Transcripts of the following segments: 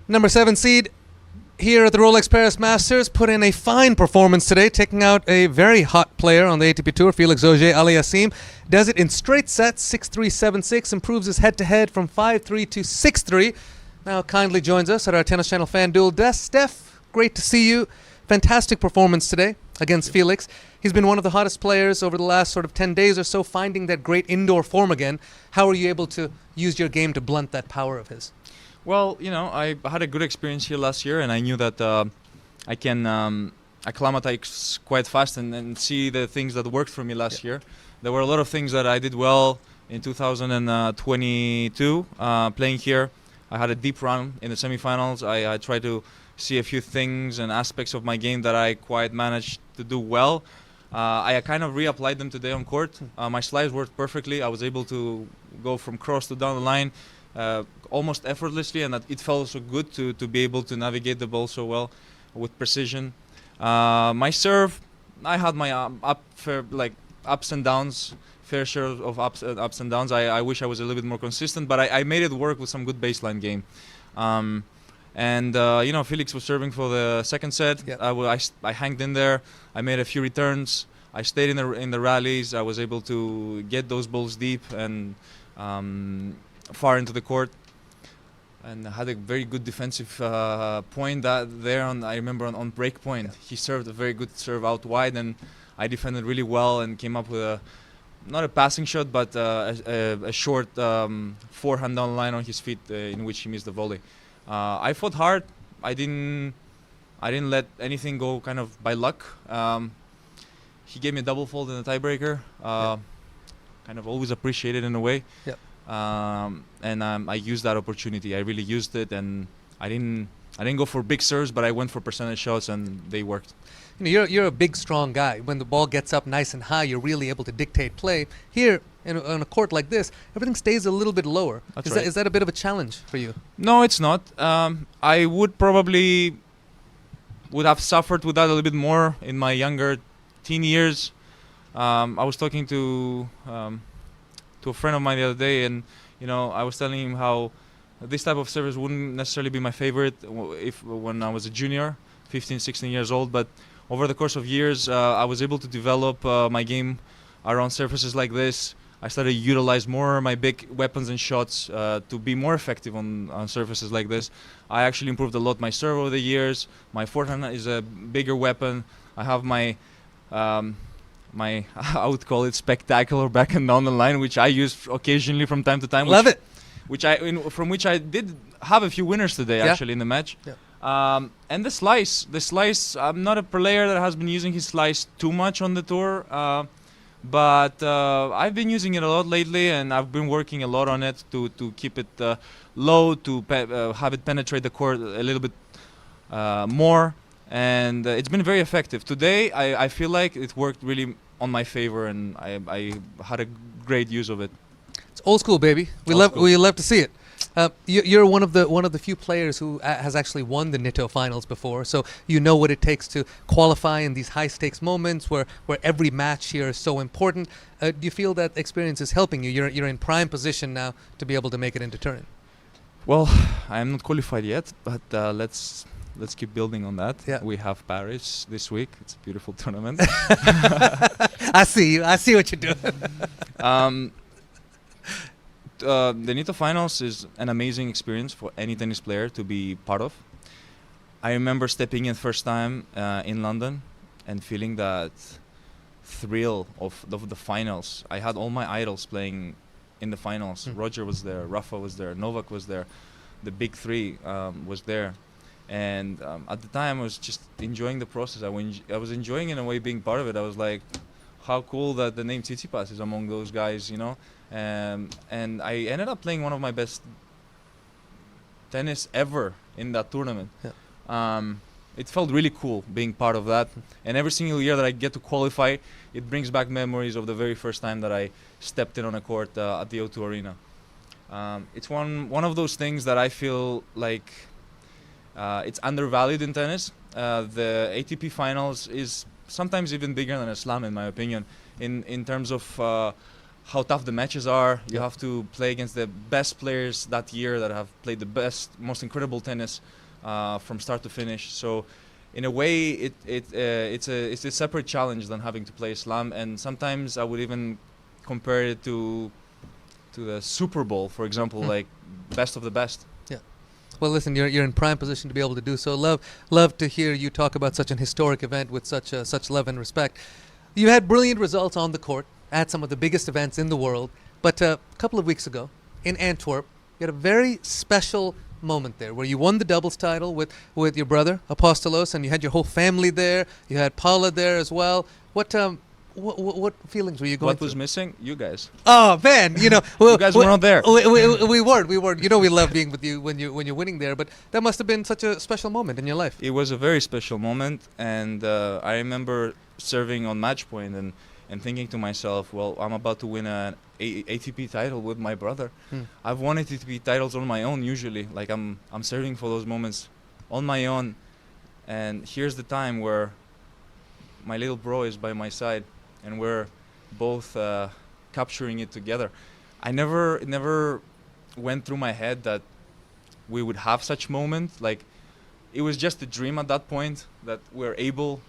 Number 7 seed here at the Rolex Paris Masters put in a fine performance today, taking out a very hot player on the ATP Tour, Felix Auger-Aliassime. Does it in straight sets, 6-3, 7-6, improves his head-to-head from 5-3 to 6-3. Now kindly joins us at our Tennis Channel Fan Duel desk. Steph, great to see you. Fantastic performance today against Felix. He's been one of the hottest players over the last sort of 10 days or so, finding that great indoor form again. How are you able to use your game to blunt that power of his? Well, you know, I had a good experience here last year, and I knew that I can acclimatize quite fast and see the things that worked for me last year. There were a lot of things that I did well in 2022 playing here. I had a deep run in the semifinals. I tried to see a few things and aspects of my game that I quite managed to do well. I kind of reapplied them today on court. My slides worked perfectly. I was able to go from cross to down the line almost effortlessly, and it felt so good to be able to navigate the ball so well with precision. My serve, I had my ups and downs, fair share of ups and downs. I wish I was a little bit more consistent, but I made it work with some good baseline game. You know, Felix was serving for the second set. Yep. I hanged in there. I made a few returns. I stayed in the rallies. I was able to get those balls deep and far into the court, and had a very good defensive point I remember on break point. He served a very good serve out wide, and I defended really well and came up with not a passing shot, but a short forehand down the line on his feet in which he missed the volley. I fought hard. I didn't let anything go kind of by luck. He gave me a double fault in the tiebreaker. Kind of always appreciated in a way. Yep. I used that opportunity. I really used it, and I didn't go for big serves, but I went for percentage shots, and they worked. You know, you're a big, strong guy. When the ball gets up nice and high, you're really able to dictate play. Here, on a court like this, everything stays a little bit lower. Is that a bit of a challenge for you? No, it's not. I would have suffered with that a little bit more in my younger teen years. I was talking to a friend of mine the other day, and you know, I was telling him how this type of service wouldn't necessarily be my favorite when I was a junior, 15, 16 years old, but over the course of years, I was able to develop my game around surfaces like this. I started to utilize more my big weapons and shots to be more effective on surfaces like this. I actually improved a lot my serve over the years. My forehand is a bigger weapon. I have my I would call it spectacular backhand down the line, which I use occasionally from time to time. Love it. From which I did have a few winners today, actually, in the match. Yeah. And the slice, I'm not a player that has been using his slice too much on the tour, but I've been using it a lot lately, and I've been working a lot on it to keep it low, to have it penetrate the court a little bit more, and it's been very effective. Today, I feel like it worked really on my favor, and I had a great use of it. It's old school, baby. We love to see it. You're one of the few players who has actually won the NITO finals before, so you know what it takes to qualify in these high stakes moments where every match here is so important. Do you feel that experience is helping you? You're in prime position now to be able to make it into Turin. Well, I am not qualified yet, but let's keep building on that. Yeah. We have Paris this week. It's a beautiful tournament. I see you. I see what you're doing. The NITO Finals is an amazing experience for any tennis player to be part of. I remember stepping in first time in London and feeling that thrill of the finals. I had all my idols playing in the finals. Roger was there, Rafa was there, Novak was there, the big three was there. And at the time I was just enjoying the process. I was enjoying in a way being part of it. I was like, how cool that the name Tsitsipas is among those guys, you know. And I ended up playing one of my best tennis ever in that tournament. Yeah. It felt really cool being part of that. And every single year that I get to qualify, it brings back memories of the very first time that I stepped in on a court at the O2 Arena. It's one of those things that I feel like it's undervalued in tennis. The ATP Finals is sometimes even bigger than a slam, in my opinion, in terms of how tough the matches are. You Yeah. have to play against the best players that year that have played the best, most incredible tennis from start to finish. So, in a way, it's a separate challenge than having to play slam. And sometimes I would even compare it to the Super Bowl, for example, like best of the best. Well, listen, you're in prime position to be able to do so. Love to hear you talk about such an historic event with such love and respect. You had brilliant results on the court at some of the biggest events in the world, but a couple of weeks ago in Antwerp, you had a very special moment there where you won the doubles title with your brother Apostolos, and you had your whole family there. You had Paula there as well. What feelings were you going What through? was missing? You guys. Oh man, you know, You guys were not there. We weren't. You know, we love being with you when you're winning there. But that must have been such a special moment in your life. It was a very special moment, and I remember serving on match point and thinking to myself, well, I'm about to win an ATP title with my brother. I've won ATP titles on my own usually. Like I'm serving for those moments on my own, and here's the time where my little bro is by my side, and we're both capturing it together. It never went through my head that we would have such moment. Like, it was just a dream at that point that we're able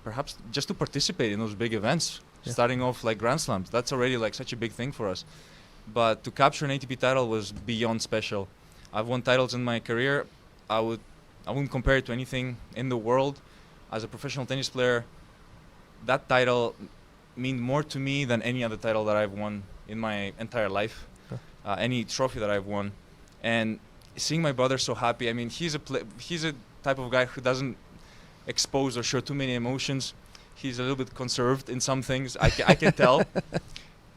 perhaps just to participate in those big events, starting off like Grand Slams. That's already like such a big thing for us. But to capture an ATP title was beyond special. I've won titles in my career. I wouldn't compare it to anything in the world. As a professional tennis player, that title mean more to me than any other title that I've won in my entire life, any trophy that I've won. And seeing my brother so happy, I mean, he's a type of guy who doesn't expose or show too many emotions. He's a little bit conserved in some things, I can tell.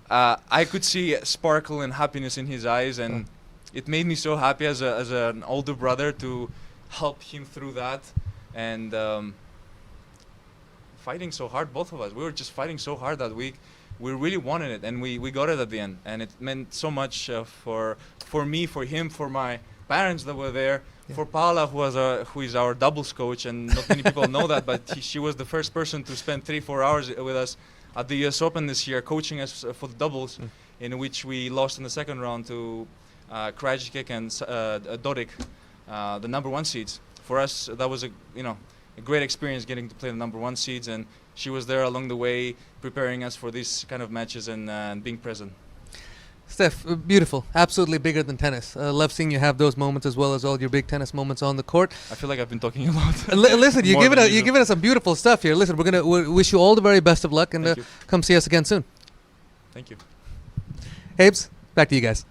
I could see sparkle and happiness in his eyes, and it made me so happy as an older brother to help him through that. And fighting so hard, both of us. We were just fighting so hard that week. We really wanted it, and we got it at the end. And it meant so much for me, for him, for my parents that were there, for Paula, who is our doubles coach, and not many people know that, but she was the first person to spend 3-4 hours with us at the US Open this year, coaching us for the doubles, in which we lost in the second round to Krajicek and Dodik, the number 1 seeds. For us, that was a great experience getting to play the number 1 seeds, and she was there along the way preparing us for these kind of matches and being present. Steph, beautiful, absolutely bigger than tennis. Love seeing you have those moments as well as all your big tennis moments on the court. I feel like I've been talking a lot. Listen, you're giving us some beautiful stuff here. Listen, we're gonna wish you all the very best of luck, and come see us again soon. Thank you. Habes, back to you guys.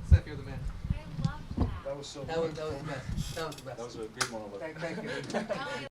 Steph, you're the man. I loved that. That was so That was the best. That was the best. That was a great monologue. Thank you.